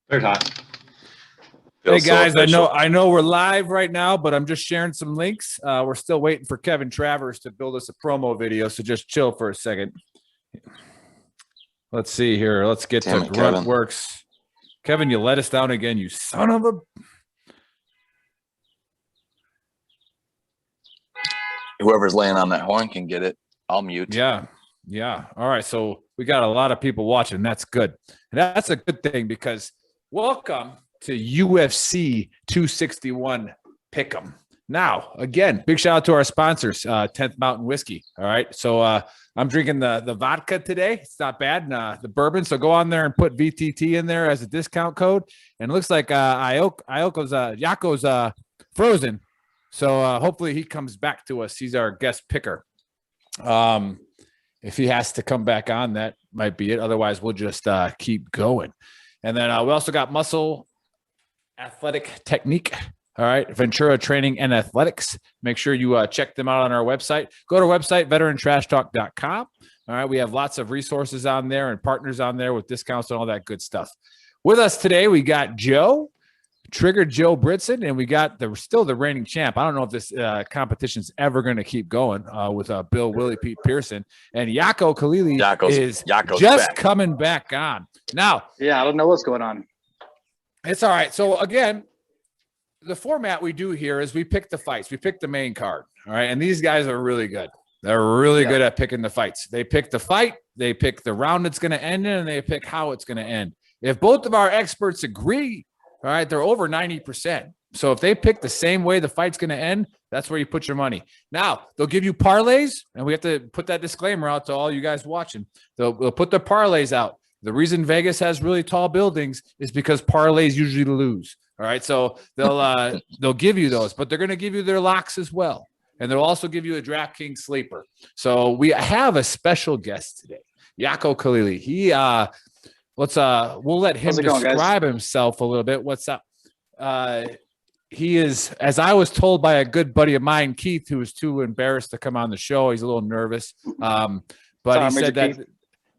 Third time. Hey guys, I know we're live right now, but I'm just sharing some links. We're still waiting for Kevin Travers to build us a promo video, so just chill for a second. Let's see here. Let's get to Grunt Works. Kevin, you let us down again, you son of a... Whoever's laying on that horn can get it. I'll mute. Yeah. All right, so we got a lot of people watching. That's good. And that's a good thing because welcome to UFC 261 Pick'em. Now, again, big shout out to our sponsors, 10th Mountain Whiskey. All right, so I'm drinking the vodka today. It's not bad. The bourbon. So go on there and put VTT in there as a discount code. And it looks like Yako's frozen. So hopefully he comes back to us. He's our guest picker. If he has to come back on, that might be it. Otherwise, we'll just keep going. And then we also got Muscle Athletic Technique. All right. Ventura Training and Athletics. Make sure you check them out on our website. Go to our website, veterantrashtalk.com. All right. We have lots of resources on there and partners on there with discounts and all that good stuff. With us today, we got Joe, Trigger Joe Bridson, and we got still the reigning champ. I don't know if this competition's ever going to keep going with Willy Pete Pearson. And Yako Kalili is just back. Coming back on. Now, yeah, I don't know what's going on. It's all right. So again, the format we do here is we pick the fights. We pick the main card. All right. And these guys are really good. They're really good at picking the fights. They pick the fight, they pick the round it's going to end in, and they pick how it's going to end. If both of our experts agree, all right, they're over 90%. So if they pick the same way the fight's going to end, that's where you put your money. Now, they'll give you parlays, and we have to put that disclaimer out to all you guys watching. They'll put the parlays out. The reason Vegas has really tall buildings is because parlays usually lose. All right, so they'll give you those, but they're going to give you their locks as well, and they'll also give you a DraftKings sleeper. So we have a special guest today, Yako Kalili. We'll let him describe himself a little bit. What's up? He is, as I was told by a good buddy of mine, Keith, who was too embarrassed to come on the show. He's a little nervous, but he said that,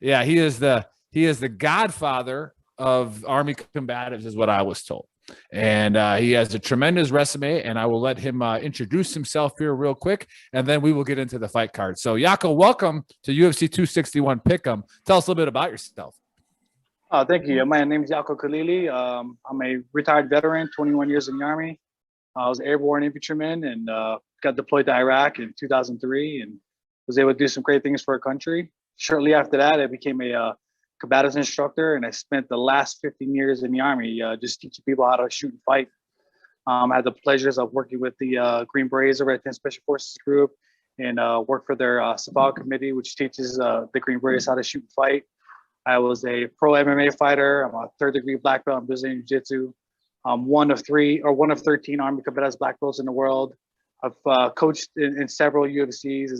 yeah, he is the Godfather of Army Combatives, is what I was told. And he has a tremendous resume, and I will let him introduce himself here real quick, and then we will get into the fight card. So, Yako, welcome to UFC 261 Pick'em. Tell us a little bit about yourself. Thank you. My name is Yako Kalili. I'm a retired veteran, 21 years in the Army. I was airborne infantryman and got deployed to Iraq in 2003 and was able to do some great things for our country. Shortly after that, I became a combatives instructor, and I spent the last 15 years in the Army just teaching people how to shoot and fight. I had the pleasures of working with the Green Berets over at 10 Special Forces Group and work for their Sabal committee, which teaches the Green Berets how to shoot and fight. I was a pro MMA fighter. I'm a third-degree black belt in Brazilian Jiu-Jitsu. I'm one of 13 Army Combatives black belts in the world. I've coached in several UFCs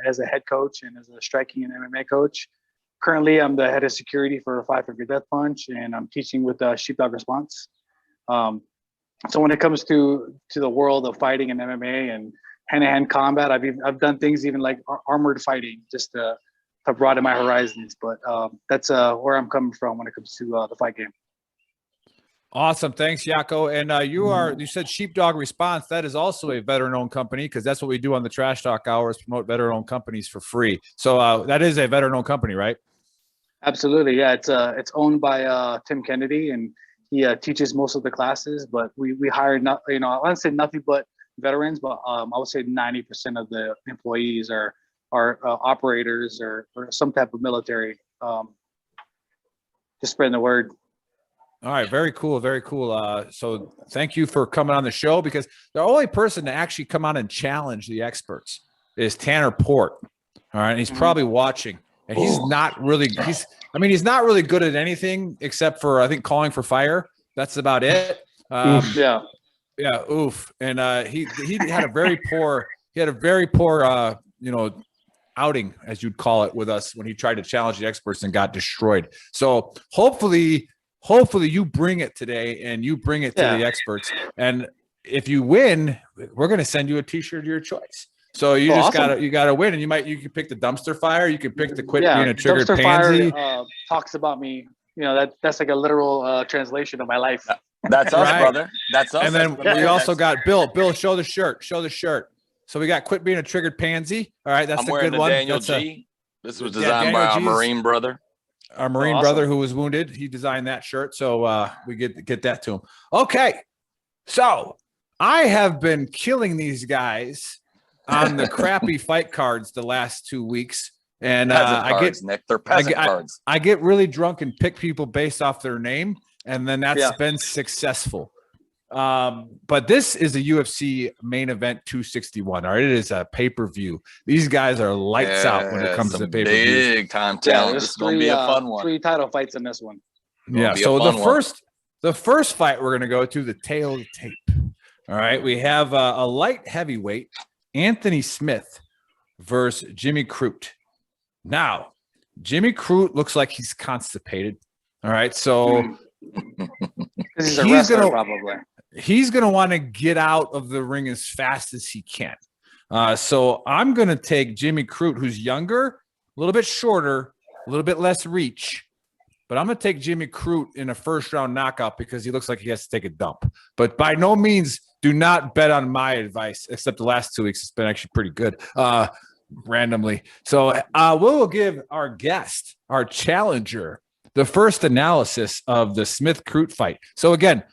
as a head coach and as a striking and MMA coach. Currently, I'm the head of security for Five Finger Death Punch, and I'm teaching with Sheepdog Response. So when it comes to the world of fighting and MMA and hand-to-hand combat, I've done things even like armored fighting just to broaden my horizons. But that's where I'm coming from when it comes to the fight game. Awesome. Thanks, Yako. And you said Sheepdog Response. That is also a veteran-owned company, because that's what we do on the Trash Talk Hours, promote veteran-owned companies for free. So that is a veteran-owned company, right? Absolutely. Yeah, it's owned by Tim Kennedy, and he teaches most of the classes, but we hire, I wouldn't say nothing but veterans, but I would say 90% of the employees are operators or some type of military. Just spreading the word. All right. Very cool. Very cool. So thank you for coming on the show, because the only person to actually come on and challenge the experts is Tanner Port. All right. And he's probably watching, and he's not really good at anything except for, I think, calling for fire. That's about it. Yeah. Oof. And he had a very poor, outing, as you'd call it, with us when he tried to challenge the experts and got destroyed. So hopefully you bring it today, and you bring it to the experts. And if you win, we're going to send you a t-shirt of your choice. So you gotta win, and you can pick the dumpster fire. You can pick the quit being a triggered dumpster pansy. Fire talks about me that's like a literal translation of my life. That's us, Right. brother. That's us. And then That's we also got Bill. Bill, show the shirt. Show the shirt. So we got quit being a triggered pansy. All right, that's I'm a wearing good the one. Daniel That's G. This was yeah, designed by Daniel our G's- Marine brother. our Marine awesome. brother who was wounded. He designed that shirt. So we get that to him. Okay. So I have been killing these guys on the crappy fight cards the last 2 weeks. And Peasant I cards, get Nick. They're peasant cards. I get really drunk and pick people based off their name, and then that's Yeah. been successful. But this is a UFC main event 261. All right, it is a pay-per-view. These guys are lights out when it comes to some pay-per-views. big time Yeah, talent. there's This is gonna be a fun one. 3 title fights in this one. Yeah. be a So fun one. the first fight we're gonna go to the tail of the tape. All right, we have a light heavyweight, Anthony Smith versus Jimmy Croot. Now, Jimmy Croot looks like he's constipated. All right, so Because he's a He's wrestler, gonna- probably. he's going to want to get out of the ring as fast as he can. So I'm going to take Jimmy Croot, who's younger, a little bit shorter, a little bit less reach. But I'm going to take Jimmy Croot in a first-round knockout because he looks like he has to take a dump. But by no means do not bet on my advice, except the last 2 weeks. It's been actually pretty good randomly. So we'll give our guest, our challenger, the first analysis of the Smith-Croot fight. So again,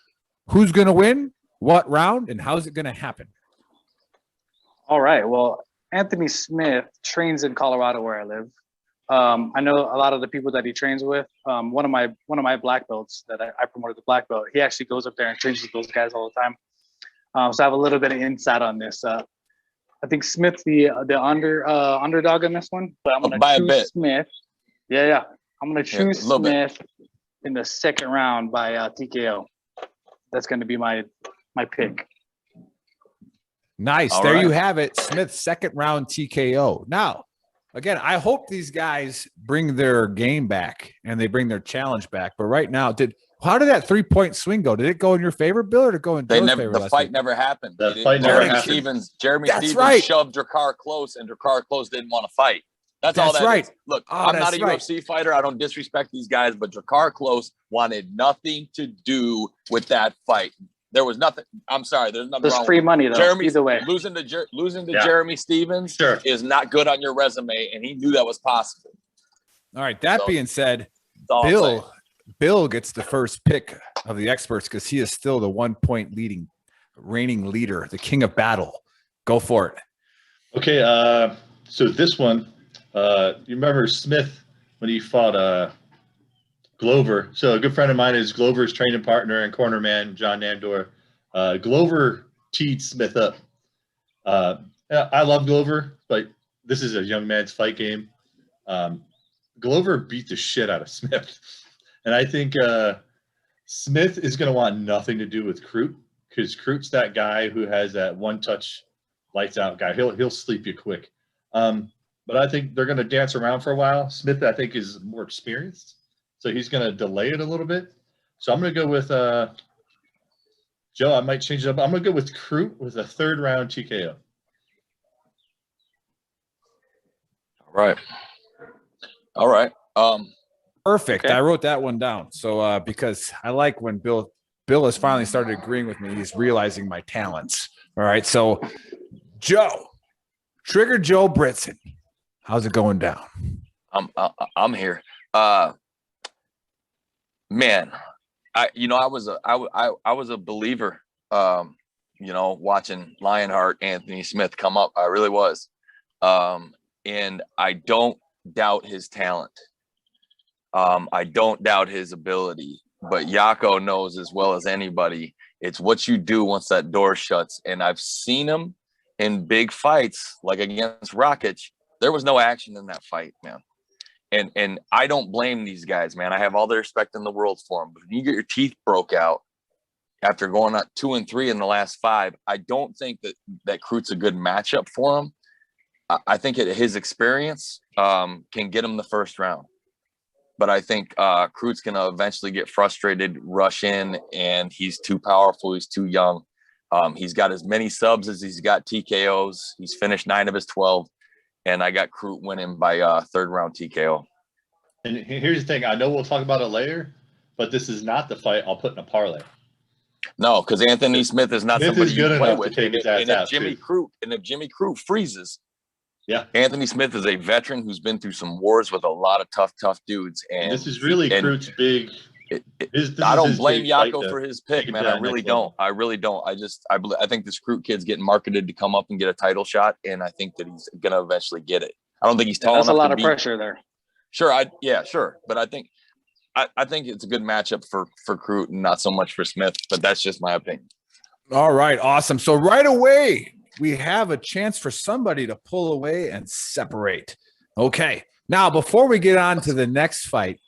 who's going to win, what round, and how's it going to happen? All right. Well, Anthony Smith trains in Colorado, where I live. I know a lot of the people that he trains with. One of my black belts that I promoted the black belt. He actually goes up there and trains with those guys all the time. So I have a little bit of insight on this. I think Smith the underdog in this one, but I'm By a gonna bit. choose Smith. Yeah. I'm gonna a choose little bit. Smith in the second round by TKO. That's gonna be my pick. Nice. All There you right. have it. Smith second round TKO. Now, again, I hope these guys bring their game back and they bring their challenge back. But right now, how did that 3-point swing go? Did it go in your favor, Bill, or did it go in They Bill's never. favor The last fight week? never happened. The They didn't- fight never Jeremy happened. Stevens. Jeremy That's Stevens right. shoved Drakkar close, and Drakkar close didn't want to fight. That's all That's that right. is. Look, Oh, I'm not that's a right. UFC fighter. I don't disrespect these guys, but Drakkar close wanted nothing to do with that fight. There was nothing. I'm sorry. There's nothing There's wrong. free with money though. Jeremy, Either way. losing to Yeah. Jeremy Stevens Sure. is not good on your resume, and he knew that was possible. All right. That So- being said, That's all I'm saying. Bill gets the first pick of the experts because he is still the 1-point reigning leader, the king of battle. Go for it. Okay, so this one, you remember Smith when he fought Glover? So a good friend of mine is Glover's training partner and corner man, John Nandor. Glover teed Smith up. I love Glover, but this is a young man's fight game. Glover beat the shit out of Smith. And I think Smith is going to want nothing to do with Croot because Croot's that guy who has that one-touch lights out guy. He'll sleep you quick. But I think they're going to dance around for a while. Smith, I think, is more experienced, so he's going to delay it a little bit. So I'm going to go with Joe. I might change it up. I'm going to go with Croot with a third-round TKO. All right. Perfect. Okay. I wrote that one down. So because I like when Bill has finally started agreeing with me. He's realizing my talents. All right. So Joe, Trigger Joe Bridson. How's it going down? I'm here. Man, I was a believer. Watching Lionheart Anthony Smith come up. I really was. And I don't doubt his talent. I don't doubt his ability, but Yako knows as well as anybody, it's what you do once that door shuts. And I've seen him in big fights, like against Rakic. There was no action in that fight, man. And I don't blame these guys, man. I have all the respect in the world for them. But when you get your teeth broke out after going up 2-3 in the last 5, I don't think that Croot's a good matchup for him. I think his experience can get him the first round. But I think Croot's going to eventually get frustrated, rush in, and he's too powerful. He's too young. He's got as many subs as he's got TKOs. He's finished 9 of his 12. And I got Croot winning by third round TKO. And here's the thing. I know we'll talk about it later, but this is not the fight I'll put in a parlay. No, because Anthony Smith is not Smith somebody is you good play enough to with. take his ass out, If Jimmy Croot freezes, yeah, Anthony Smith is a veteran who's been through some wars with a lot of tough dudes. And this is really Croot's big. I don't blame Yako for his pick, man. I really don't. I think this Croot kid's getting marketed to come up and get a title shot, and I think that he's gonna eventually get it. I don't think he's tall enough. That's a lot of pressure there. Sure, sure, but I think it's a good matchup for Croot and not so much for Smith. But that's just my opinion. All right, awesome. So right away, we have a chance for somebody to pull away and separate. Okay. Now, before we get on to the next fight,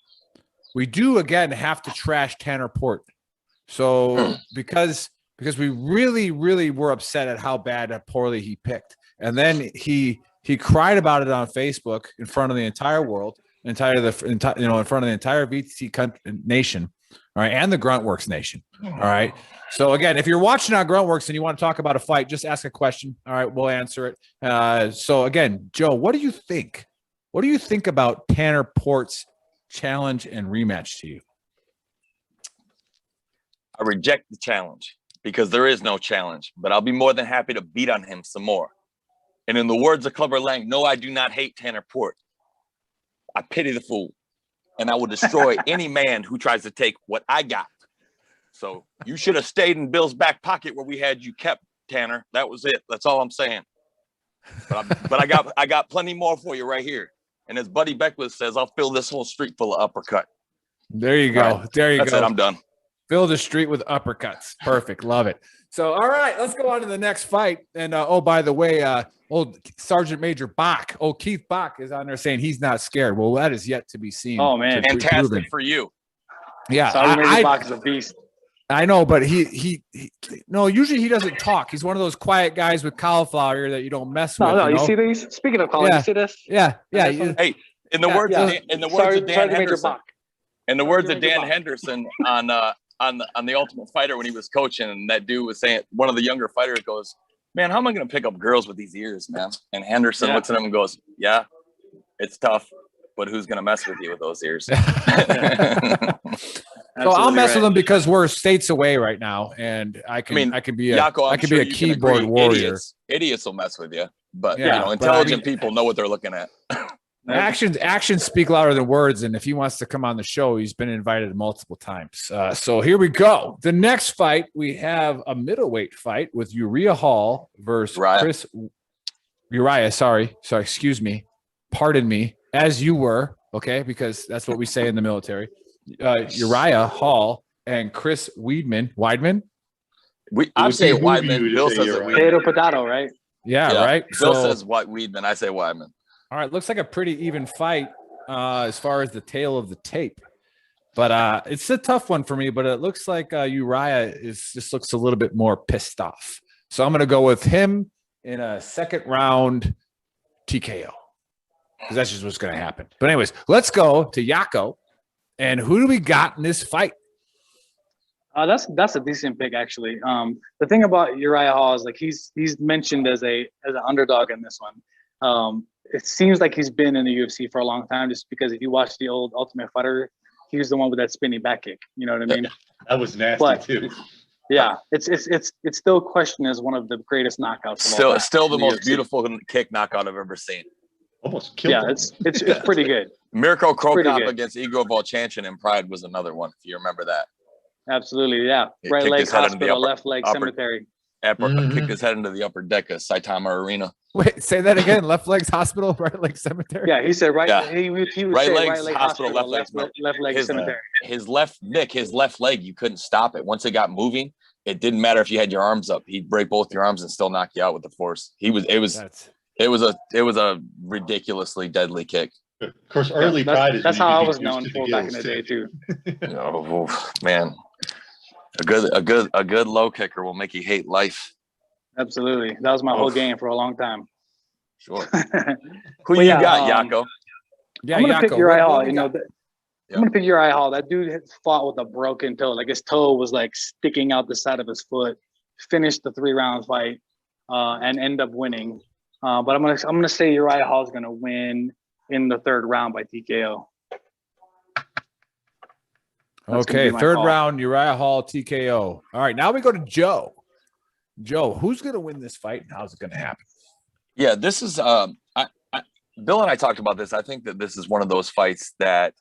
we do again have to trash Tanner Port. So because we really were upset at how poorly he picked, and then he cried about it on Facebook in front of the entire world, in front of the entire VTC nation, all right, and the Gruntworks nation. All right. So again, if you're watching on Gruntworks and you want to talk about a fight, just ask a question. All right, we'll answer it. So again, Joe, what do you think? What do you think about Tanner Port's challenge and rematch to you? I reject the challenge because there is no challenge, but I'll be more than happy to beat on him some more. And in the words of Clubber Lang, no, I do not hate Tanner Port. I pity the fool, and I will destroy any man who tries to take what I got. So you should have stayed in Bill's back pocket where we had you kept, Tanner. That was it. That's all I'm saying. But I got plenty more for you right here. And as Buddy Beckwith says, I'll fill this whole street full of uppercut. There you go. Right. There you That's go. it. I'm done. Fill the street with uppercuts. Perfect. Love it. So, all right, let's go on to the next fight. And by the way, old Sergeant Major Bach, Keith Bach is on there saying he's not scared. Well, that is yet to be seen. Oh man, fantastic for you. Yeah, Sergeant Major Bach is a beast. I know, but he no, usually he doesn't talk. He's one of those quiet guys with cauliflower ear that you don't mess with. No, you see these? Speaking of cauliflower, you see this? Yeah. Hey, in the words of Dan Henderson, in the words of Dan Henderson on the Ultimate Fighter when he was coaching, and that dude was saying, one of the younger fighters goes, "Man, how am I going to pick up girls with these ears, man?" And Henderson looks at him and goes, "Yeah, it's tough, but who's going to mess with you with those ears?" So I'll mess with them because we're states away right now, and I can be a Yako, be a keyboard warrior. Idiots will mess with you, but intelligent people know what they're looking at. Actions speak louder than words, and if he wants to come on the show, he's been invited multiple times. So here we go. The next fight, we have a middleweight fight with Uriah Hall versus Uriah. Sorry, excuse me, pardon me, as you were, okay, because that's what we say in the military. Uriah Hall and Chris Weidman. I say Weidman. Bill says it. Potato, right? Yeah, right. Bill says Weidman. I say Weidman. All right, looks like a pretty even fight as far as the tail of the tape, but it's a tough one for me. But it looks like Uriah just looks a little bit more pissed off. So I'm going to go with him in a second round TKO because that's just what's going to happen. But anyways, let's go to Yako. And who do we got in this fight? That's a decent pick, actually. The thing about Uriah Hall is like he's mentioned as an underdog in this one. It seems like he's been in the UFC for a long time, just because if you watch the old Ultimate Fighter, he was the one with that spinning back kick. You know what I mean? That was nasty too. Yeah, it's still questioned as one of the greatest knockouts. Still the most beautiful kick knockout I've ever seen. Almost killed him. It's pretty good. Mirko Krokop against Igor Volchanchin in Pride was another one, if you remember that. Absolutely, yeah. Right leg hospital, left leg cemetery. Kicked his head into the upper deck of Saitama Arena. Wait, say that again. Left leg's hospital, right leg cemetery. Yeah, he said right. Yeah. He would right say legs, right leg hospital, left leg cemetery. His left leg, you couldn't stop it. Once it got moving, it didn't matter if you had your arms up. He'd break both your arms and still knock you out with the force. It was a ridiculously deadly kick. Of course, early Pride is. That's how I was known for back in the day too. Oh man, a good low kicker will make you hate life. Absolutely, that was my whole game for a long time. Sure. Who you got, Yako? Yeah, I'm gonna pick Uriah Hall. I'm gonna pick Uriah Hall. That dude had fought with a broken toe. Like his toe was like sticking out the side of his foot. Finished the 3-round fight and end up winning. But I'm gonna say Uriah Hall is gonna win in the 3rd round by TKO. That's gonna be Okay, my third call. round, Uriah Hall TKO. All right, now we go to Joe. Joe, who's going to win this fight and how's it going to happen? Yeah, this is Bill and I talked about this. I think that this is one of those fights that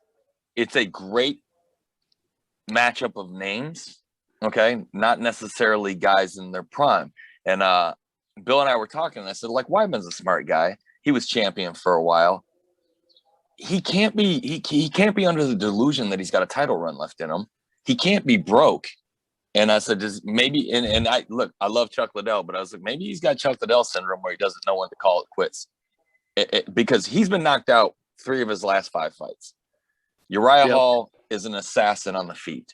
it's a great matchup of names, okay? Not necessarily guys in their prime. And Bill and I were talking, and I said, like, Weidman's a smart guy. He was champion for a while. He can't be under the delusion that he's got a title run left in him. He can't be broke. And I said, just maybe, and I look, I love Chuck Liddell, but I was like, maybe he's got Chuck Liddell syndrome where he doesn't know when to call it quits. Because he's been knocked out 3 of his last 5 fights. Uriah Hall is an assassin on the feet.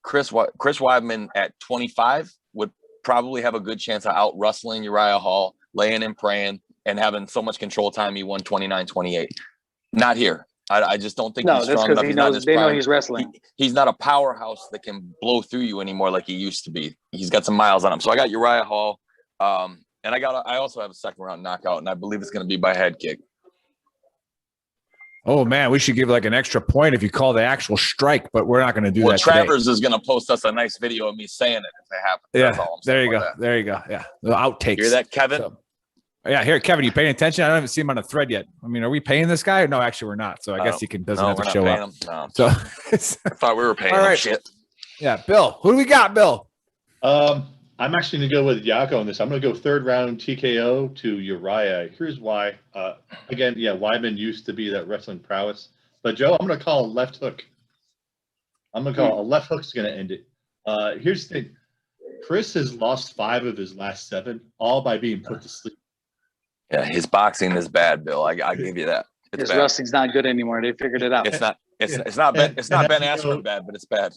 Chris Weidman at 25 would probably have a good chance of out wrestling Uriah Hall, laying and praying, and having so much control time he won 29-28. Not here. I just don't think he's strong enough. He knows, they know he's wrestling. He's not a powerhouse that can blow through you anymore like he used to be. He's got some miles on him. So I got Uriah Hall. And I also have a second round knockout, and I believe it's going to be by head kick. Oh man, we should give like an extra point if you call the actual strike, but we're not going to do that Travers today. is going to post us a nice video of me saying it if it happens. Yeah, That's all I'm saying. there you go. That. There you go. Yeah, the outtakes. Hear that, Kevin? So, yeah, here, Kevin, you paying attention? I haven't seen him on a thread yet. I mean, are we paying this guy? No, actually, we're not. So I guess he doesn't have to show up. No. So I thought we were paying him. right. Shit. Yeah, Bill, who do we got, Bill? I'm actually going to go with Yako on this. I'm going to go third round TKO to Uriah. Here's why. Again, Weidman used to be that wrestling prowess. But, Joe, I'm going to call a left hook. I'm going to call a left hook's going to end it. Here's the thing. Chris has lost 5 of his last 7, all by being put to sleep. Yeah, his boxing is bad, Bill. I give you that. His wrestling's not good anymore. They figured it out. It's not Ben Askren bad, but it's bad.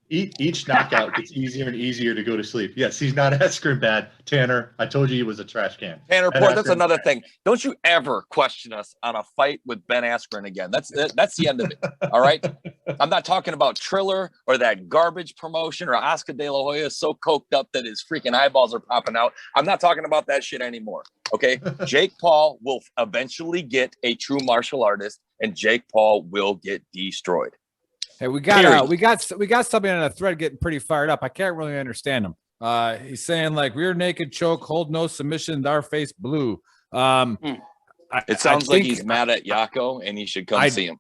Each knockout gets easier and easier to go to sleep. Yes, he's not Askren bad. Tanner, I told you he was a trash can. Tanner Port, that's another thing. Don't you ever question us on a fight with Ben Askren again. That's the end of it. All right? I'm not talking about Triller or that garbage promotion or Oscar De La Hoya so coked up that his freaking eyeballs are popping out. I'm not talking about that shit anymore. Okay? Jake Paul will eventually get a true martial artist, and Jake Paul will get destroyed. Hey, we got somebody on a thread getting pretty fired up. I can't really understand him. He's saying like rear naked choke, hold no submission, our face blue. It sounds like he's mad at Yako, and he should come see him.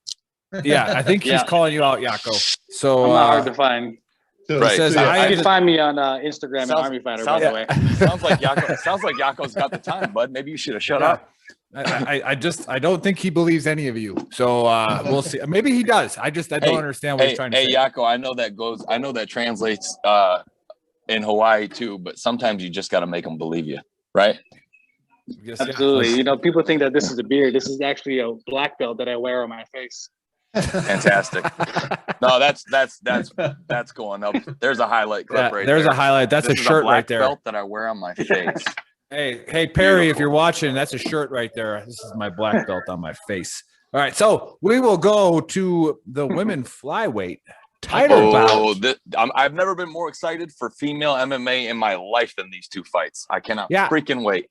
Yeah, I think he's calling you out, Yako. So I'm not hard to find. Right. Says, you can find me on Instagram and Army Fighter, by the way. Sounds like Yako's got the time, bud. Maybe you should have shut up. I don't think he believes any of you. So we'll see. Maybe he does. I don't understand what he's trying to say. Hey, Yako, I know that translates in Hawaii too, but sometimes you just got to make them believe you, right? Yes, absolutely. You know, people think that this is a beard. This is actually a black belt that I wear on my face. Fantastic. No, that's going up. There's a highlight clip right there. There's a highlight. That's a shirt right there. Belt that I wear on my face. Hey, Perry, beautiful. If you're watching, that's a shirt right there. This is my black belt on my face. All right, so we will go to the women flyweight title bout. I've never been more excited for female MMA in my life than these 2 fights. I cannot freaking wait.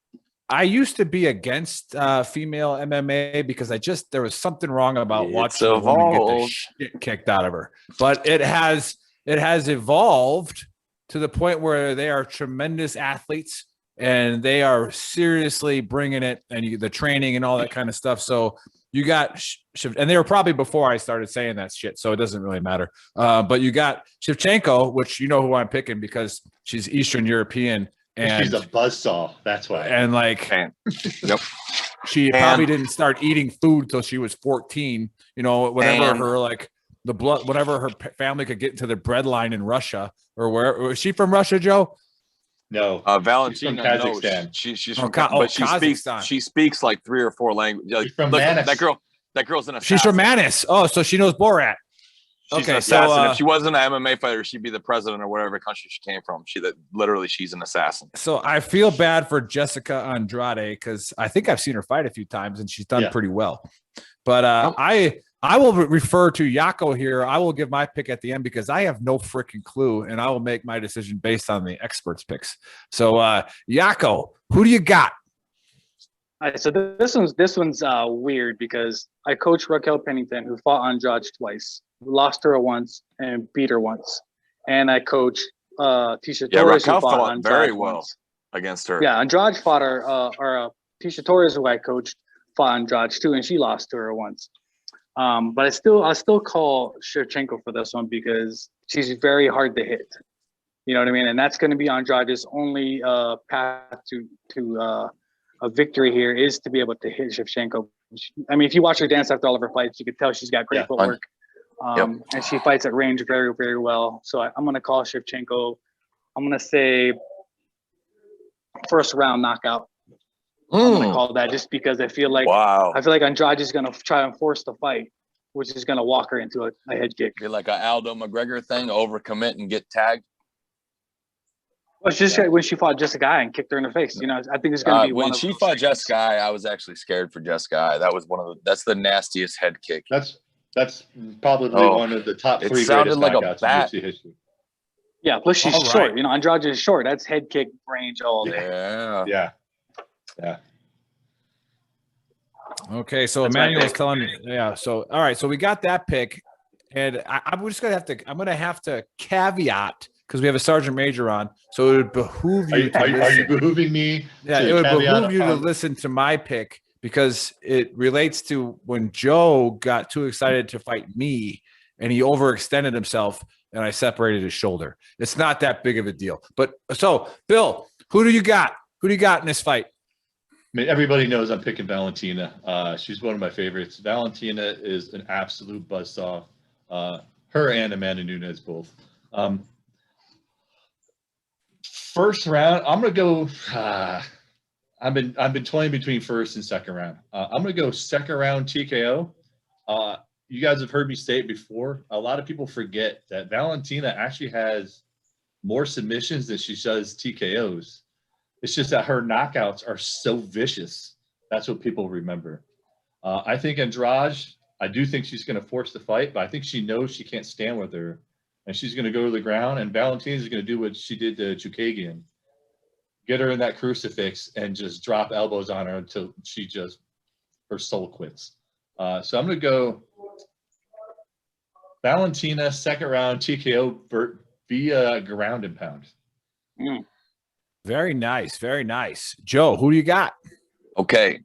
I used to be against female MMA because there was something wrong about watching a woman get the shit kicked out of her. But it has evolved to the point where they are tremendous athletes and they are seriously bringing it, and the training and all that kind of stuff. So you got, and they were probably before I started saying that shit, so it doesn't really matter. But you got Shevchenko, which you know who I'm picking because she's Eastern European. And she's a buzzsaw. That's why. And she probably didn't start eating food till she was 14. You know, whenever her family could get into the bread line in Russia or where was she from? Russia, Joe? No, Valentina. She's from Kazakhstan. No, she's from Kazakhstan. She speaks like 3 or 4 languages. She's from Manis. That girl's an assassin. She's from Manis. Oh, so she knows Borat. She's an assassin. If she wasn't an MMA fighter, she'd be the president of whatever country she came from. She's an assassin. So I feel bad for Jessica Andrade because I think I've seen her fight a few times and she's done pretty well. But I will refer to Yako here. I will give my pick at the end because I have no freaking clue, and I will make my decision based on the experts' picks. So Yako, who do you got? All right, so this one's weird because I coached Raquel Pennington, who fought Andrade twice, lost her once, and beat her once. And I coached Tisha Yeah, Torres, who Raquel fought fought Andrade very well once. against her. Yeah, Andrade fought her, or Tisha Torres, who I coached, fought Andrade too, and she lost to her once. But I still call Shevchenko for this one because she's very hard to hit. You know what I mean? And that's going to be Andrade's only path to a victory here is to be able to hit Shevchenko. I mean, if you watch her dance after all of her fights, you could tell she's got great footwork. And she fights at range very, very well. So I'm going to call Shevchenko. I'm going to say first round knockout. I'm going to call that just because I feel like Andrade is going to try and force the fight, which is going to walk her into a head kick. Be like an Aldo McGregor thing, overcommit and get tagged. Well, it's just when she fought Jessica Eye and kicked her in the face. You know, I think it's going to be when she fought Jessica Eye, I was actually scared for Jessica Eye. That was that's the nastiest head kick. That's probably one of the top three. It sounded like a bat. In UFC history. Yeah, plus she's short. You know, Andrade is short. That's head kick range all day. Yeah. Okay, so Emmanuel's telling me, So all right, so we got that pick, and I'm just gonna have to caveat because we have a sergeant major on, so it would behoove you. Are you behooving me? Yeah, it would behoove you to listen to my pick because it relates to when Joe got too excited to fight me, and he overextended himself, and I separated his shoulder. It's not that big of a deal. But so, Bill, who do you got? Who do you got in this fight? I mean, everybody knows I'm picking Valentina. She's one of my favorites. Valentina is an absolute buzzsaw. Her and Amanda Nunes both. First round, I'm gonna go. I've been toying between first and second round. I'm gonna go second round TKO. You guys have heard me say it before. A lot of people forget that Valentina actually has more submissions than she does TKOs. It's just that her knockouts are so vicious. That's what people remember. I think Andrade, I do think she's going to force the fight, but I think she knows she can't stand with her, and she's going to go to the ground, and Valentina is going to do what she did to Chukagian. Get her in that crucifix and just drop elbows on her until her soul quits. So I'm going to go Valentina, second round, TKO via ground and pound. Very nice. Very nice. Joe, who do you got? Okay.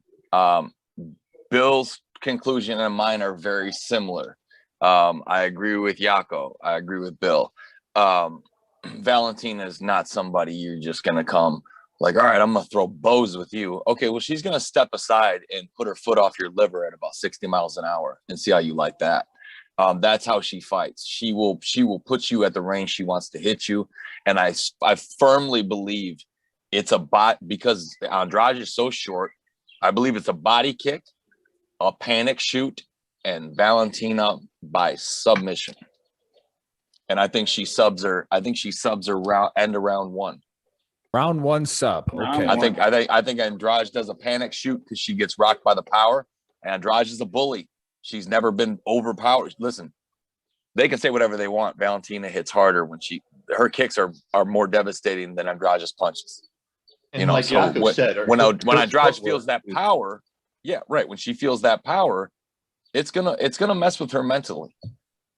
Bill's conclusion and mine are very similar. I agree with Yako. I agree with Bill. Valentina is not somebody you're just going to come like, all right, I'm going to throw bows with you. Okay, well, she's going to step aside and put her foot off your liver at about 60 miles an hour and see how you like that. That's how she fights. She will put you at the range she wants to hit you. And I firmly believe it's a bot because Andrade is so short. I believe it's a body kick, a panic shoot, and Valentina by submission. And I think she subs her. I think she subs her end of round one. Round one sub. Okay. I think Andrade does a panic shoot because she gets rocked by the power. Andrade is a bully. She's never been overpowered. Listen, they can say whatever they want. Valentina hits harder when her kicks are more devastating than Andrade's punches. And like Yako said, when Andrade feels that power, when she feels that power, it's gonna mess with her mentally,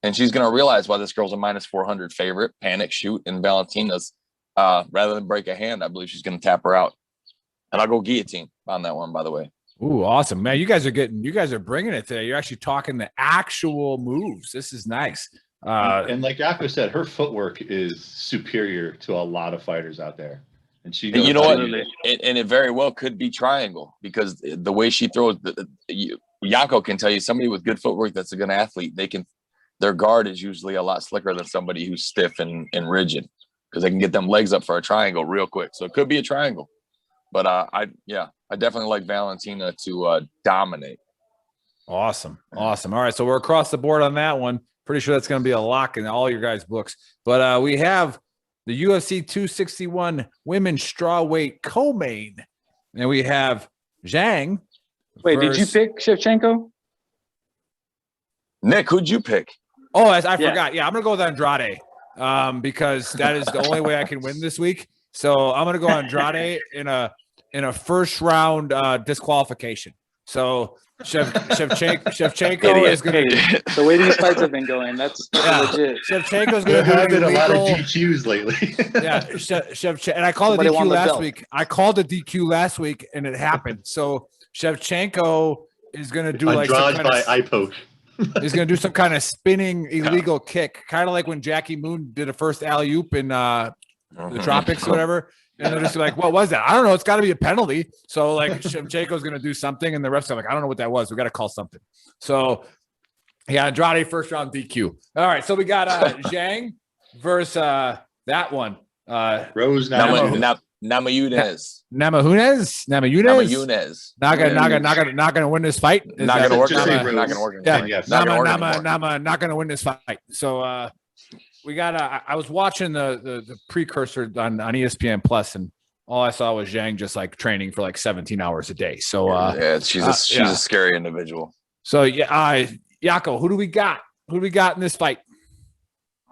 and she's gonna realize why this girl's a -400 favorite. Panic shoot, and Valentina's rather than break a hand, I believe she's gonna tap her out, and I'll go guillotine on that one. By the way. Ooh, awesome, man! You guys are bringing it today. You're actually talking the actual moves. This is nice. And like Yako said, her footwork is superior to a lot of fighters out there. And she, you know what, and it very well could be triangle because the way she throws, Yako can tell you somebody with good footwork that's a good athlete. Their guard is usually a lot slicker than somebody who's stiff and rigid because they can get them legs up for a triangle real quick. So it could be a triangle, but I definitely like Valentina to dominate. Awesome. All right, so we're across the board on that one. Pretty sure that's going to be a lock in all your guys' books. But we have the UFC 261 women's strawweight co-main, and we have Zhang. Wait, did you pick Shevchenko? Nick, who'd you pick? Oh, I forgot. Yeah, I'm going to go with Andrade because that is the only way I can win this week. So I'm going to go Andrade in a in a first round disqualification. So Shevchenko is going to. The way these fights have been going, that's legit. Shevchenko's There going to have do been a lot of illegal. DQs lately. Yeah, and I called the Somebody won DQ the last belt. week. I called the DQ last week, and it happened. So Shevchenko is going to do like some Andrade kind by of, eye poke. he's going to do some kind of spinning illegal kick, kind of like when Jackie Moon did a first alley-oop in the tropics or whatever. And they're just like, what was that? I don't know. It's got to be a penalty. So like Shevchenko's going to do something, and the refs are like, I don't know what that was. We got to call something. So yeah, Andrade first round DQ. All right, so we got Zhang versus that one. Rose Namajunas. Namajunas. Not gonna win this fight. Not gonna work. Just say Not Rose. gonna work. Yeah, Yes. Not gonna work anymore. not gonna win this fight. So we got. I was watching the precursor on ESPN Plus, and all I saw was Zhang just like training for like 17 hours a day. So yeah, she's a scary individual. So yeah, Yako, who do we got? Who do we got in this fight?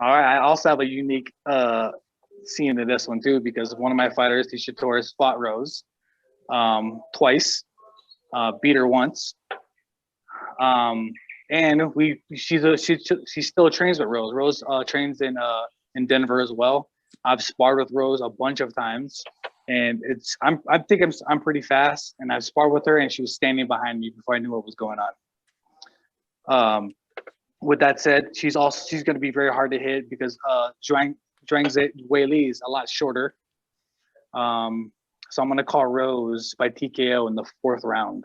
All right, I also have a unique scene to this one too, because one of my fighters, Tisha Torres, fought Rose twice, beat her once, and she still trains with Rose. Rose trains in Denver as well. I've sparred with Rose a bunch of times, and I think I'm pretty fast, and I've sparred with her, and she was standing behind me before I knew what was going on. With that said, she's going to be very hard to hit because Zhang's Weili is a lot shorter. So I'm going to call Rose by TKO in the 4th round.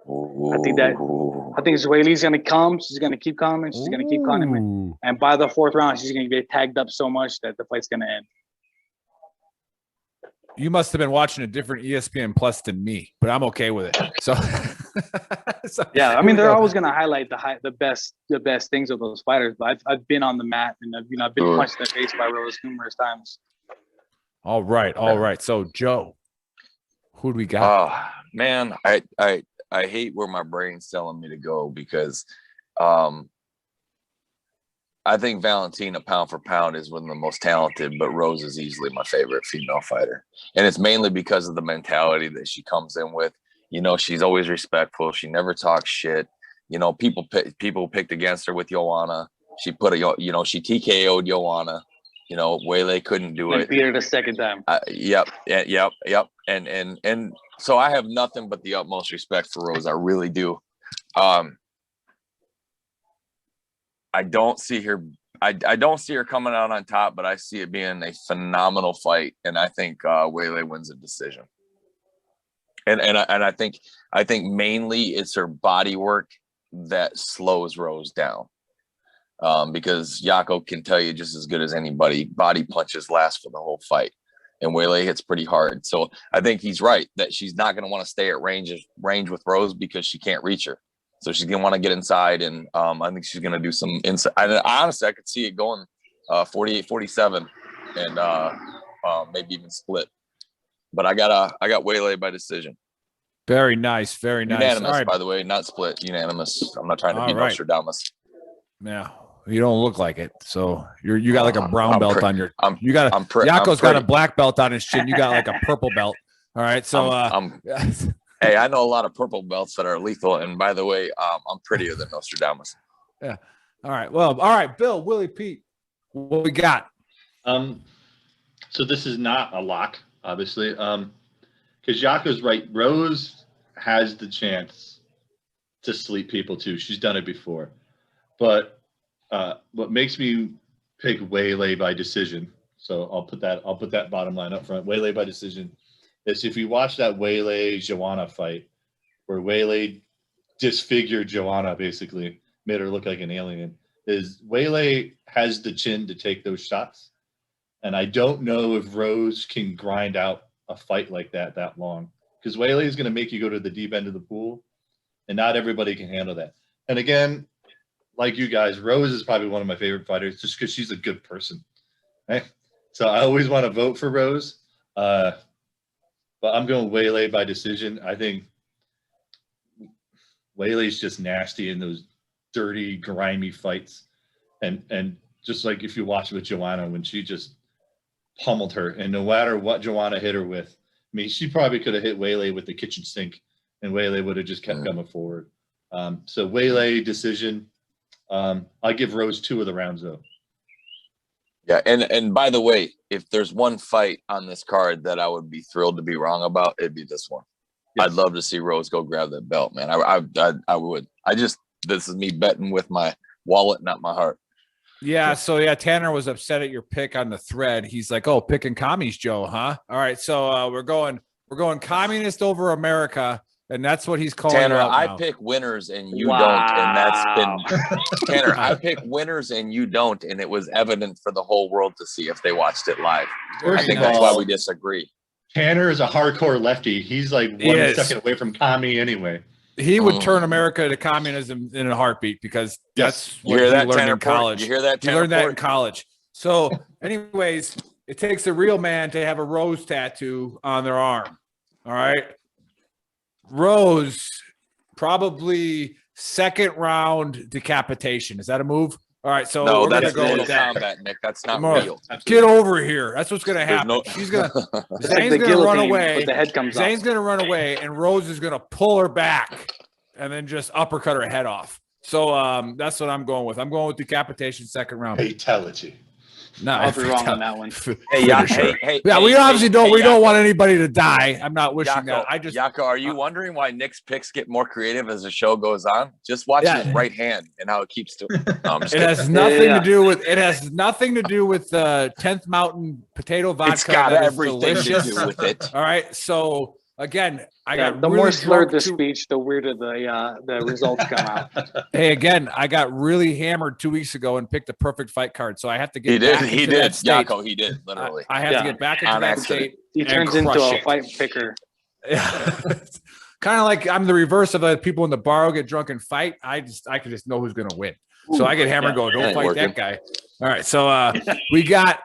I think Weili's going to come. She's going to keep coming. She's going to keep coming. And by the 4th round, she's going to get tagged up so much that the fight's going to end. You must have been watching a different ESPN Plus than me, but I'm okay with it. So, yeah, I mean, they're always going to highlight the best things of those fighters. But I've been on the mat, and I've been punched in the face by Rose numerous times. All right. So, Joe, who do we got? Man, I hate where my brain's telling me to go because I think Valentina, pound for pound, is one of the most talented, but Rose is easily my favorite female fighter. And it's mainly because of the mentality that she comes in with. She's always respectful. She never talks shit. People picked against her with Joanna. She she TKO'd Joanna. Weili couldn't do it. Beat her the second time. Yep. And so I have nothing but the utmost respect for Rose. I really do. I don't see her. I don't see her coming out on top, but I see it being a phenomenal fight, and I think Weili wins a decision. And I think mainly it's her body work that slows Rose down, because Yako can tell you just as good as anybody, body punches last for the whole fight, and Weili hits pretty hard. So I think he's right that she's not going to want to stay at range with Rose because she can't reach her. So she's going to want to get inside, and I think she's going to do some inside. Honestly, I could see it going 48-47 and maybe even split. But I got Weili by decision. Very nice. Unanimous, All right. by the way, not split. Unanimous. I'm not trying to be Nostradamus. Yeah, you don't look like it. So you got like a brown belt on your. Yako's got a black belt on his chin. You got like a purple belt. All right. So hey, I know a lot of purple belts that are lethal. And by the way, I'm prettier than Nostradamus. Yeah. All right. Well, all right, Bill, Willy Pete, what we got? So this is not a lock, obviously, because Yako's right. Rose has the chance to sleep people too. She's done it before, but what makes me pick Weili by decision? So I'll put that bottom line up front. Weili by decision. Is if you watch that Weili Joanna fight, where Weili disfigured Joanna, basically made her look like an alien. Is Weili has the chin to take those shots, and I don't know if Rose can grind out a fight like that long, because Weili is going to make you go to the deep end of the pool, and not everybody can handle that. And again, like you guys, Rose is probably one of my favorite fighters just because she's a good person. Right? So I always want to vote for Rose. But I'm going Weili by decision. I think Weili's just nasty in those dirty, grimy fights. And just like if you watch with Joanna, when she just pummeled her, and no matter what Joanna hit her with, mean, she probably could have hit Waylay with the kitchen sink, and Waylay would have just kept coming forward. So Waylay decision. I'll give Rose 2 of the rounds though. Yeah, and by the way, if there's one fight on this card that I would be thrilled to be wrong about, it'd be this one. Yes. I'd love to see Rose go grab that belt, man. I would. This is me betting with my wallet, not my heart. Yeah. So yeah, Tanner was upset at your pick on the thread. He's like, "Oh, picking commies, Joe, huh?" All right. So we're going communist over America, and that's what he's calling. Tanner, I now. Pick winners and you don't, and that's been Tanner. I pick winners and you don't, and it was evident for the whole world to see if they watched it live. I think that's why we disagree. Tanner is a hardcore lefty. He's like 1 second away from commie anyway. He would turn America to communism in a heartbeat because that's what he learned in college. You hear that? You learned that in college. So, anyways, it takes a real man to have a rose tattoo on their arm. All right. Rose, probably second round decapitation. Is that a move? All right, so no, we're that's gonna go with combat, Nick. That's not real. Get over here. That's what's gonna happen. She's gonna Zane's gonna run away. The head comes Zane's gonna run away, and Rose is gonna pull her back and then just uppercut her head off. So that's what I'm going with. I'm going with decapitation, second round. Fatality. No, I'll be wrong on that one. We obviously don't. We don't want anybody to die. I'm not wishing Yako, that. Yako, are you wondering why Nick's picks get more creative as the show goes on? Just watch his right hand and how it keeps doing. No, it has nothing to do with. It has nothing to do with 10th Mountain potato vodka. It's got everything to do with it. All right, so. Again, I got the really more slurred the drunk speech, the weirder the results come out. Hey, again, I got really hammered 2 weeks ago and picked the perfect fight card. So I have to get. He did. Yako, he did literally. I have to get back into that state. He turns into a fight picker. Yeah. Kind of like I'm the reverse of the people in the bar who get drunk and fight. I can just know who's going to win. So I get hammered and go, don't fight that guy. All right. So we got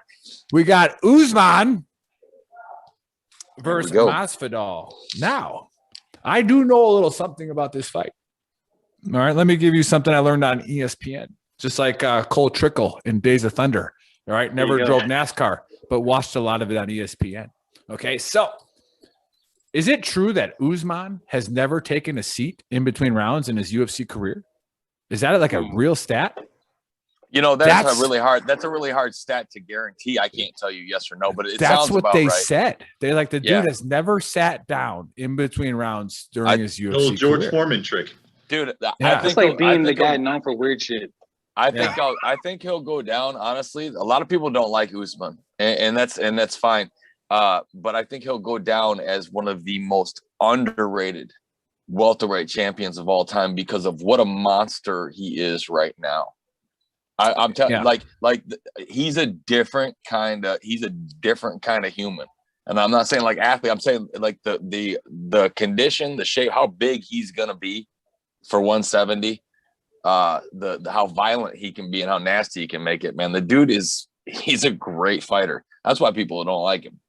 Usman versus Masvidal. Now, I do know a little something about this fight. All right, let me give you something I learned on ESPN. Just like Cole Trickle in Days of Thunder. All right, never drove NASCAR, but watched a lot of it on ESPN. Okay, so is it true that Usman has never taken a seat in between rounds in his UFC career? Is that like a real stat? You know, that's a really hard stat to guarantee. I can't tell you yes or no, but that's what they right. said. They like the dude has never sat down in between rounds during his UFC little George career. Foreman trick. Dude, it's like being the guy known for weird shit. I think he'll go down. Honestly, a lot of people don't like Usman, and that's fine. But I think he'll go down as one of the most underrated welterweight champions of all time because of what a monster he is right now. I'm telling you, like he's a different kind of human. And I'm not saying like athlete. I'm saying like the condition, the shape, how big he's gonna be for 170. The how violent he can be and how nasty he can make it. Man, the dude he's a great fighter. That's why people don't like him.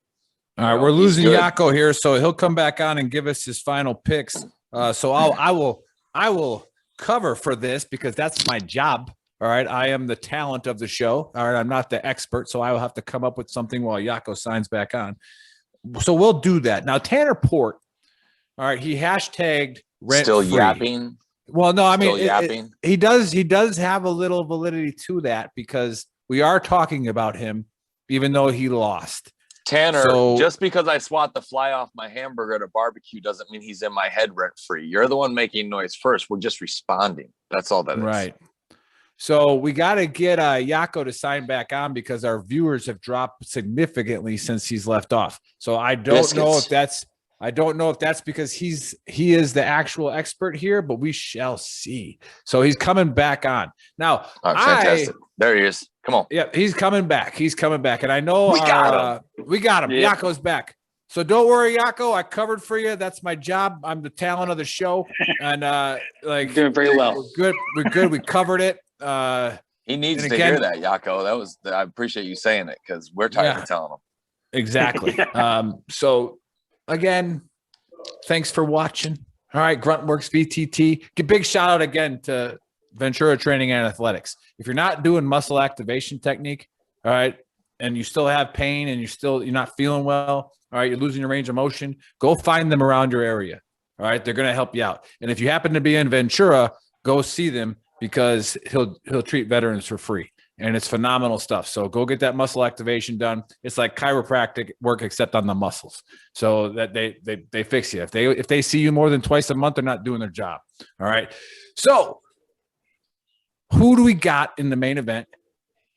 All right, we're losing Yako here, so he'll come back on and give us his final picks. So I will cover for this because that's my job. All right, I am the talent of the show. All right, I'm not the expert, so I will have to come up with something while Yako signs back on. So we'll do that. Now, Tanner Port, all right, he hashtagged rent still free. Yapping. Well, no, I mean, he does have a little validity to that because we are talking about him, even though he lost. Tanner, just because I swat the fly off my hamburger at a barbecue doesn't mean he's in my head rent free. You're the one making noise first. We're just responding. That's all that is. Right. So we got to get Yako to sign back on because our viewers have dropped significantly since he's left off. So I don't know if that's because he is the actual expert here, but we shall see. So he's coming back on now. Fantastic. There he is. Come on. Yeah, he's coming back. And I know we got him. Yeah. Yako's back. So don't worry, Yako. I covered for you. That's my job. I'm the talent of the show, and doing very well. We're good. We covered it. He needs to hear that, Yako. I appreciate you saying it because we're tired of telling him. Exactly. So again, thanks for watching. All right, Gruntworks VTT. Give big shout out again to Ventura Training and Athletics. If you're not doing muscle activation technique, all right, and you still have pain and you're not feeling well, all right, you're losing your range of motion, go find them around your area. All right, they're going to help you out. And if you happen to be in Ventura, go see them because he'll treat veterans for free. And it's phenomenal stuff. So go get that muscle activation done. It's like chiropractic work except on the muscles. So that they fix you. If they see you more than twice a month, they're not doing their job. All right. So who do we got in the main event?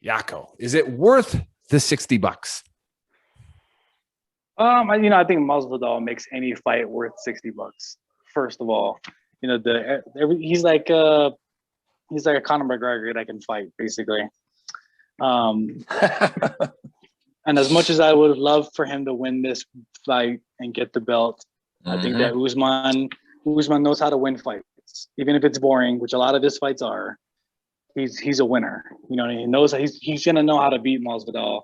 Yako. Is it worth the $60? I think Masvidal makes any fight worth $60. First of all, he's like a Conor McGregor that can fight, basically. And as much as I would have loved for him to win this fight and get the belt, I think that Usman knows how to win fights, even if it's boring, which a lot of his fights are. He's a winner. He knows he's gonna know how to beat Masvidal.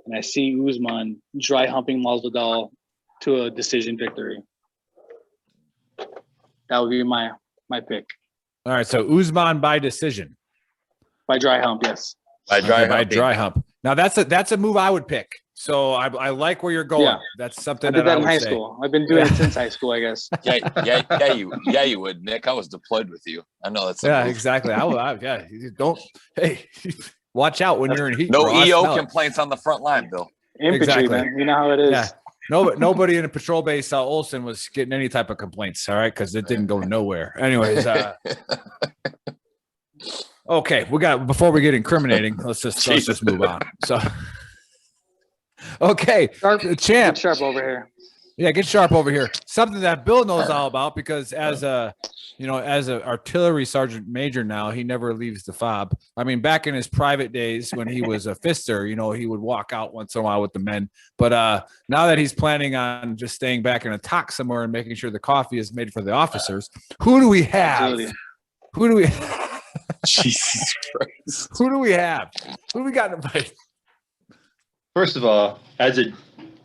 And I see Usman dry humping Masvidal to a decision victory. That would be my pick. All right, so Usman by decision. By dry hump, yes. By dry hump. Now that's a move I would pick. So I like where you're going. Yeah. That's something I did that in high say. school. I've been doing it since high school, I guess. Yeah, you would, Nick. I was deployed with you. I know that's exactly. Hey, watch out when you're in heat. No EO complaints on the front line, Bill. Infantry, man. You know how it is. Yeah. Nobody in a patrol base, Olsen was getting any type of complaints. All right, because it didn't go nowhere. Anyways, okay, before we get incriminating, let's just move on. So, okay, champ, get sharp over here. Yeah, get sharp over here. Something that Bill knows all about because as a artillery sergeant major now, he never leaves the fob. I mean, back in his private days when he was a fister, he would walk out once in a while with the men. But now that he's planning on just staying back in a talk somewhere and making sure the coffee is made for the officers, who do we have? Absolutely. Who do we? Jesus Christ! Who do we have? Who do we got in the fight? First of all, as a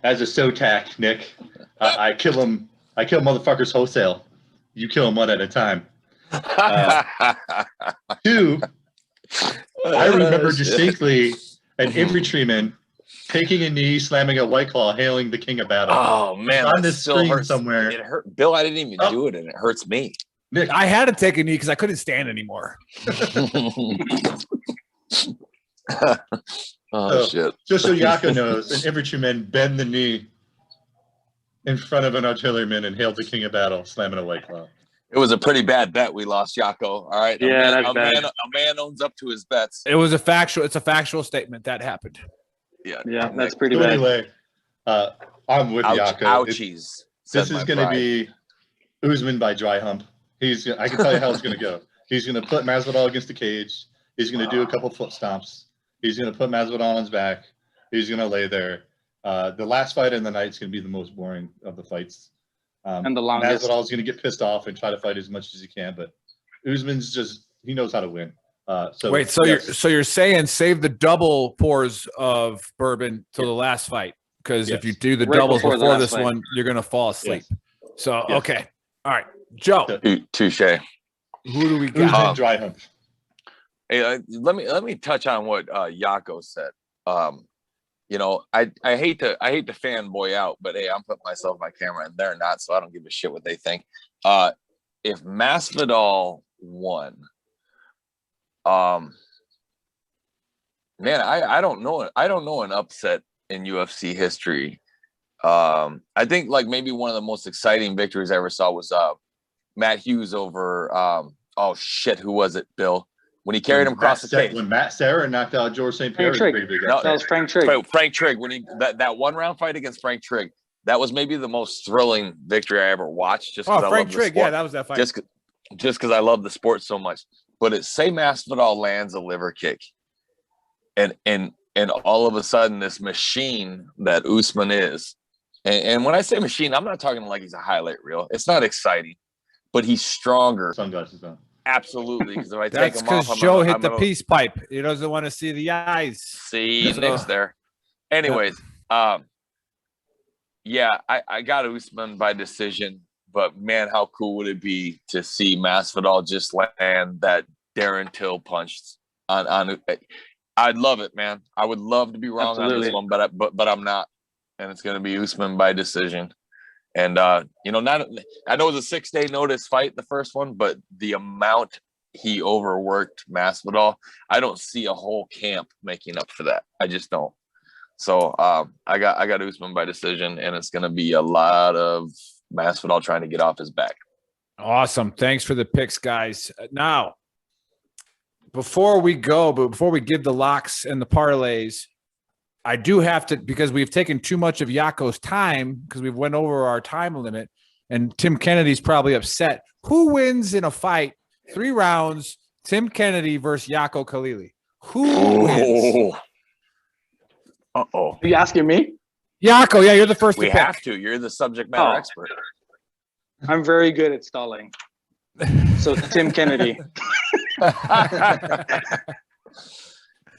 SOTAC, Nick, I kill them. I kill motherfuckers wholesale. You kill them one at a time. Two, I remember distinctly an infantryman taking a knee, slamming a white claw, hailing the king of battle. Oh man, on this screen hurts somewhere. It hurt, Bill. I didn't even do it, and it hurts me. Nick, I had to take a knee because I couldn't stand anymore. Shit. Just so Yako knows, an infantryman bend the knee in front of an artilleryman and hailed the king of battle, slamming a white claw. It was a pretty bad bet. We lost Yako. All right. Yeah, a man owns up to his bets. It's a factual statement that happened. Yeah, that's pretty So bad. anyway, I'm with Yako. Ouchies. This is going to be Usman by dry hump. I can tell you how it's going to go. He's going to put Masvidal against the cage. He's going to do a couple foot stomps. He's going to put Masvidal on his back. He's going to lay there. The last fight in the night is going to be the most boring of the fights. And the longest. Masvidal's going to get pissed off and try to fight as much as he can, but Usman's he knows how to win. You're saying save the double pours of bourbon till the last fight because if you do the doubles before this one, you're going to fall asleep. Yes. So okay, all right, Joe. Touche. Who do we got? Usman dry hump. Hey, let me touch on what Yako said. I hate to fanboy out, but hey, I'm putting myself on my camera and they're not, so I don't give a shit what they think. If Masvidal won, man, I don't know. I don't know an upset in UFC history. I think like maybe one of the most exciting victories I ever saw was Matt Hughes over who was it, Bill? When he carried him across the cage. When Matt Serra knocked out George St. Pierre. That was Frank Trigg. Frank Trigg, when that 1 round fight against Frank Trigg, that was maybe the most thrilling victory I ever watched. Just because Frank Trigg, that was that fight. Just because I love the sport so much. But say Masvidal lands a liver kick, and all of a sudden this machine that Usman is, and when I say machine, I'm not talking like he's a highlight reel. It's not exciting, but he's stronger. Sunglasses on. Absolutely, because if I take That's him off, because Joe hit the peace pipe. He doesn't want to see the eyes. See, Nick's there. Anyways, I got Usman by decision, but man, how cool would it be to see Masvidal just land that Darren Till punch on I'd love it, man. I would love to be wrong on this one, but I'm not, and it's going to be Usman by decision. And you know, I know it was a 6-day notice fight, the first one, but the amount he overworked Masvidal, I don't see a whole camp making up for that. I just don't. So I got Usman by decision, and it's going to be a lot of Masvidal trying to get off his back. Awesome. Thanks for the picks, guys. Now, before we give the locks and the parlays, I do have to, because we've taken too much of Yako's time because we've went over our time limit, and Tim Kennedy's probably upset. Who wins in a fight, 3 rounds, Tim Kennedy versus Yako Kalili? Who wins? Are you asking me? Yako, yeah, you're the first We to pick. have to. You're the subject matter expert. I'm very good at stalling. So Tim Kennedy.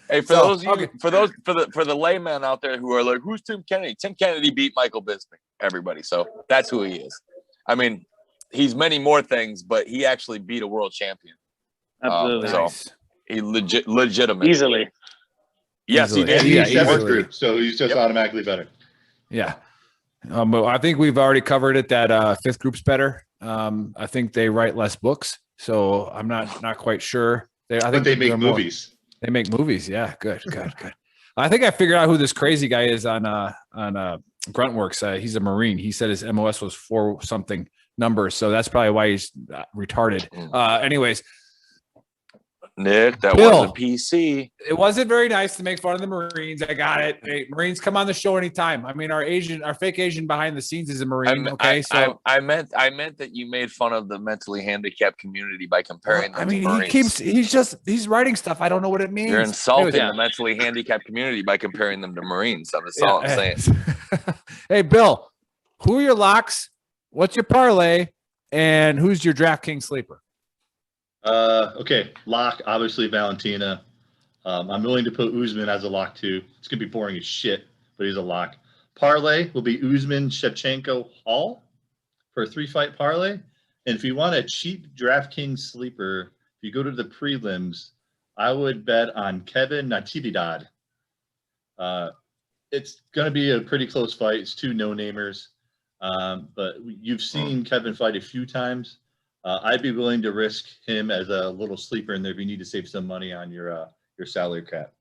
Hey, for the laymen out there who are like, who's Tim Kennedy? Tim Kennedy beat Michael Bisping, everybody. So that's who he is. I mean, he's many more things, but he actually beat a world champion. Absolutely. So he legitimate. Easily. Yes, Easily. he did. He's Yeah, seventh easily. group, so he's just automatically better. Yeah. But I think we've already covered it that 5th group's better. I think they write less books, so I'm not quite sure. I think They make they're movies. They make movies. Yeah, good. I think I figured out who this crazy guy is on Gruntworks. He's a Marine. He said his MOS was 4 something numbers, so that's probably why he's retarded. Anyways, Nick, that Bill, was a PC. it wasn't very nice to make fun of the Marines. I got it. Hey, Marines, come on the show anytime. I mean, our fake Asian behind the scenes is a Marine. I meant that you made fun of the mentally handicapped community by comparing them to Marines. He's writing stuff. I don't know what it means. You're insulting the mentally handicapped community by comparing them to Marines. That's all I'm saying. Hey, Bill, who are your locks? What's your parlay? And who's your DraftKings sleeper? Okay, lock, obviously Valentina. I'm willing to put Usman as a lock too. It's gonna be boring as shit, but he's a lock. Parlay will be Usman, Shevchenko, Hall for a 3-fight parlay. And if you want a cheap DraftKings sleeper, if you go to the prelims, I would bet on Kevin Natividad. It's gonna be a pretty close fight. It's 2 no-namers, but you've seen Kevin fight a few times. I'd be willing to risk him as a little sleeper in there if you need to save some money on your salary cap.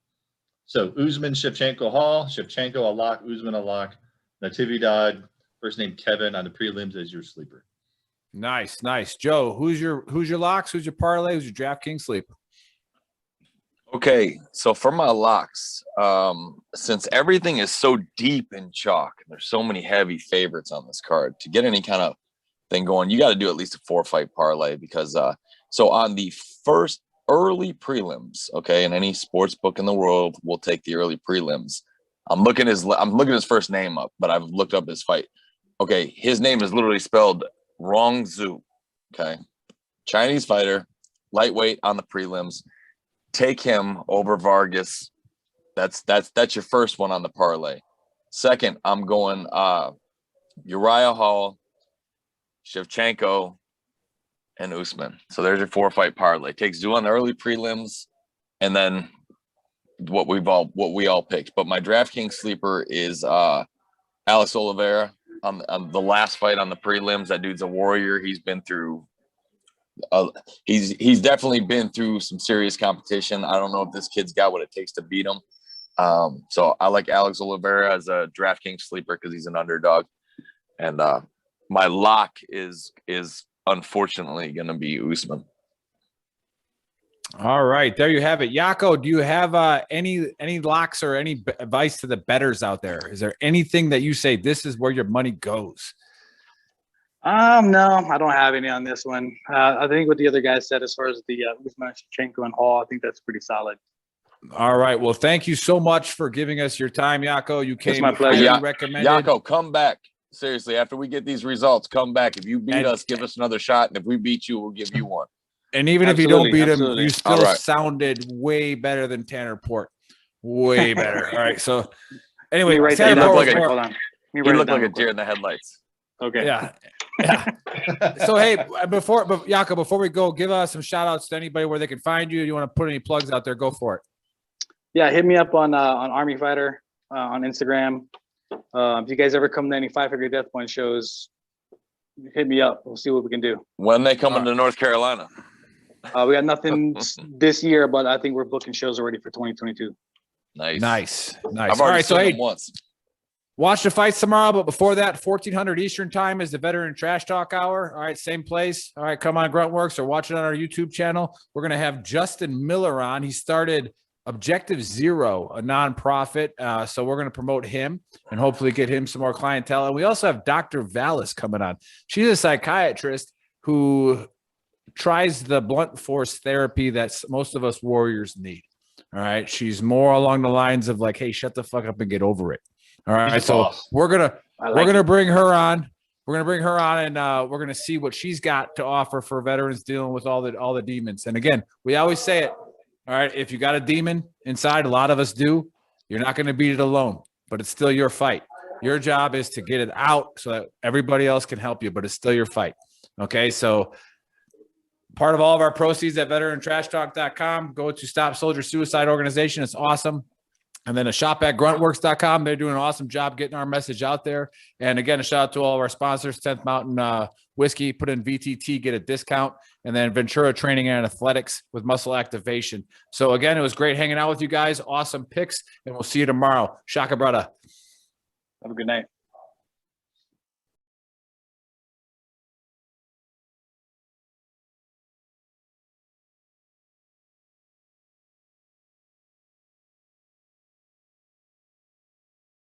So Usman, Shevchenko, Hall, Shevchenko a lock, Usman a lock, Natividad, first name Kevin on the prelims as your sleeper. Nice. Joe, who's your locks? Who's your parlay? Who's your DraftKings sleeper? Okay, so for my locks, since everything is so deep in chalk, and there's so many heavy favorites on this card, to get any kind of thing going, you got to do at least a 4-fight parlay because so on the first early prelims, okay, and any sports book in the world will take the early prelims. I'm looking his first name up, but I've looked up his fight. Okay, his name is literally spelled wrong. Zhu. Okay, Chinese fighter, lightweight on the prelims. Take him over Vargas. That's your first one on the parlay. Second, I'm going Uriah Hall, Shevchenko, and Usman. So there's your 4-fight parlay. Takes Zhu on the early prelims, and then what we all picked. But my DraftKings sleeper is Alex Oliveira on the last fight on the prelims. That dude's a warrior. He's been through. He's definitely been through some serious competition. I don't know if this kid's got what it takes to beat him. So I like Alex Oliveira as a DraftKings sleeper because he's an underdog, and my lock is unfortunately going to be Usman. All right, there you have it. Yako, do you have any locks or any advice to the bettors out there? Is there anything that you say this is where your money goes? No, I don't have any on this one. I think what the other guys said as far as the Usman, Shevchenko, and Hall, I think that's pretty solid. All right. Well, thank you so much for giving us your time, Yako. You came my pleasure. highly recommended. Yako, come back. Seriously, after we get these results, come back. If you beat us, give us another shot. And if we beat you, we'll give you one. And even if you don't beat him, absolutely. you still sounded way better than Tanner Port. Way better. All right. So anyway, right Tanner there. Port Hold on. You look like a deer in the headlights. Okay. Yeah. So hey, Yako, before we go, give us some shout outs to anybody where they can find you. You want to put any plugs out there, go for it. Yeah, hit me up on Army Fighter on Instagram. If you guys ever come to any 5 Figure Death Point shows, hit me up. We'll see what we can do. When they come into North Carolina? We got nothing this year, but I think we're booking shows already for 2022. Nice. I've All already right, so seen hey, them once. watch the fights tomorrow, but before that, 1400 Eastern time is the Veteran Trash Talk Hour. All right, same place. All right, come on Gruntworks or watch it on our YouTube channel. We're going to have Justin Miller on. He started Objective Zero, a nonprofit. So we're going to promote him and hopefully get him some more clientele. And we also have Dr. Vallis coming on. She's a psychiatrist who tries the blunt force therapy that most of us warriors need. All right. She's more along the lines of like, hey, shut the fuck up and get over it. All right. So we're gonna bring her on. We're gonna bring her on, and we're gonna see what she's got to offer for veterans dealing with all the demons. And again, we always say it. All right, if you got a demon inside, a lot of us do. You're not gonna beat it alone, but it's still your fight. Your job is to get it out so that everybody else can help you, but it's still your fight. Okay, so part of all of our proceeds at veterantrashtalk.com go to Stop Soldier Suicide Organization. It's awesome. And then a shop at gruntworks.com. They're doing an awesome job getting our message out there. And again, a shout out to all of our sponsors, 10th Mountain Whiskey, put in VTT, get a discount. And then Ventura Training and Athletics with muscle activation. So again, it was great hanging out with you guys. Awesome picks. And we'll see you tomorrow. Shaka brother. Have a good night.